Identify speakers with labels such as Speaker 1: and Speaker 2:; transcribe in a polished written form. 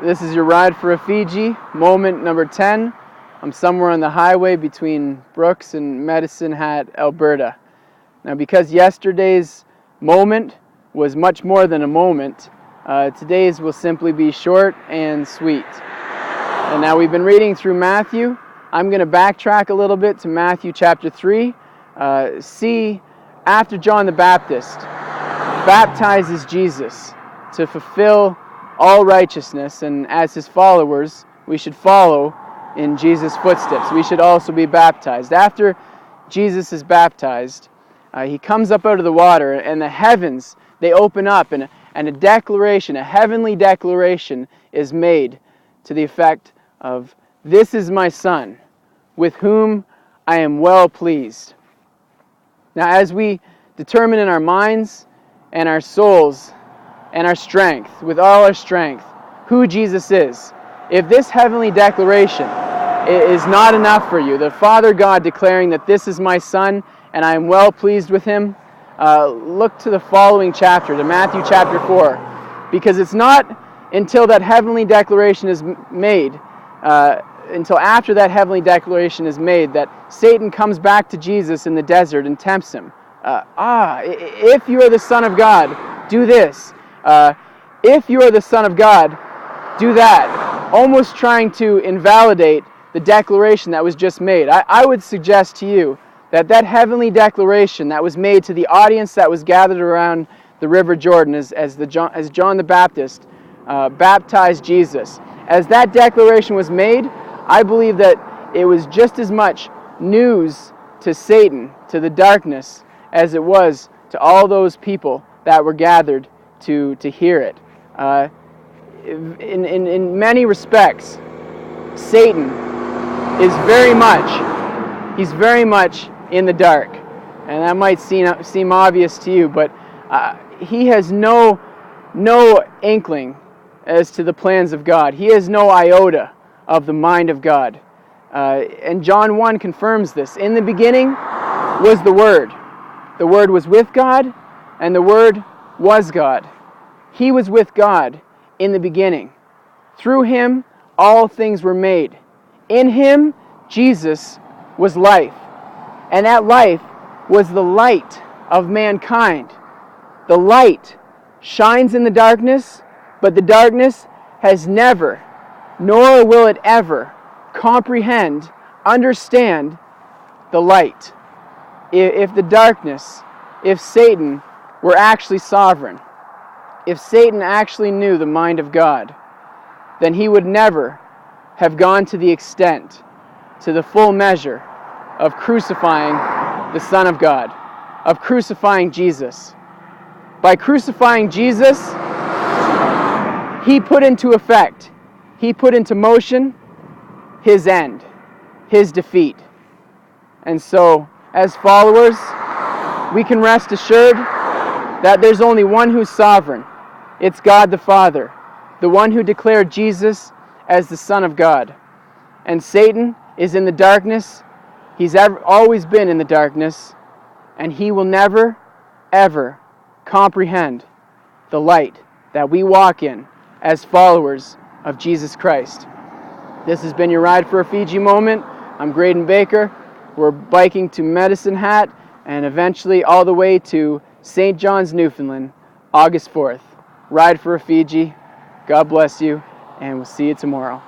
Speaker 1: This is your Ride4Rufiji Moment number 10. I'm somewhere on the highway between Brooks and Medicine Hat, Alberta. Now, because yesterday's moment was much more than a moment, today's will simply be short and sweet. And now we've been reading through Matthew. I'm going to backtrack a little bit to Matthew chapter 3. See, after John the Baptist baptizes Jesus to fulfill all righteousness, and as his followers, we should follow in Jesus' footsteps. We should also be baptized. After Jesus is baptized, he comes up out of the water, and the heavens, they open up, and a declaration, a heavenly declaration is made to the effect of, "This is my Son, with whom I am well pleased." Now, as we determine in our minds and our souls and our strength, with all our strength, who Jesus is, if this heavenly declaration is not enough for you, the Father God declaring that this is my Son and I am well pleased with him, look to the following chapter, to Matthew chapter 4, because it's not until that heavenly declaration is made, until after that heavenly declaration is made, that Satan comes back to Jesus in the desert and tempts him. If you are the Son of God, do this. If you are the Son of God, do that. Almost trying to invalidate the declaration that was just made. I would suggest to you that that heavenly declaration that was made to the audience that was gathered around the River Jordan as John the Baptist baptized Jesus, as that declaration was made, I believe that it was just as much news to Satan, to the darkness, as it was to all those people that were gathered to hear it. In many respects, Satan is very much in the dark, and that might seem obvious to you, but he has no inkling as to the plans of God. He has no iota of the mind of God. And John 1 confirms this. In the beginning was the Word. The Word was with God, and the Word was God. He was with God in the beginning. Through him all things were made. In him Jesus was life, and that life was the light of mankind. The light shines in the darkness, but the darkness has never, nor will it ever, comprehend, understand the light. If Satan were actually sovereign, if Satan actually knew the mind of God, then he would never have gone to the extent, to the full measure of crucifying the Son of God, of crucifying Jesus. By crucifying Jesus, he put into effect, he put into motion his end, his defeat. And so, as followers, we can rest assured that there's only one who's sovereign. It's God the Father, the one who declared Jesus as the Son of God. And Satan is in the darkness. He's always been in the darkness, and he will never, ever comprehend the light that we walk in as followers of Jesus Christ. This has been your Ride4Rufiji Moment. I'm Graydon Baker. We're biking to Medicine Hat and eventually all the way to St. John's, Newfoundland, August 4th. Ride4Rufiji. God bless you, and we'll see you tomorrow.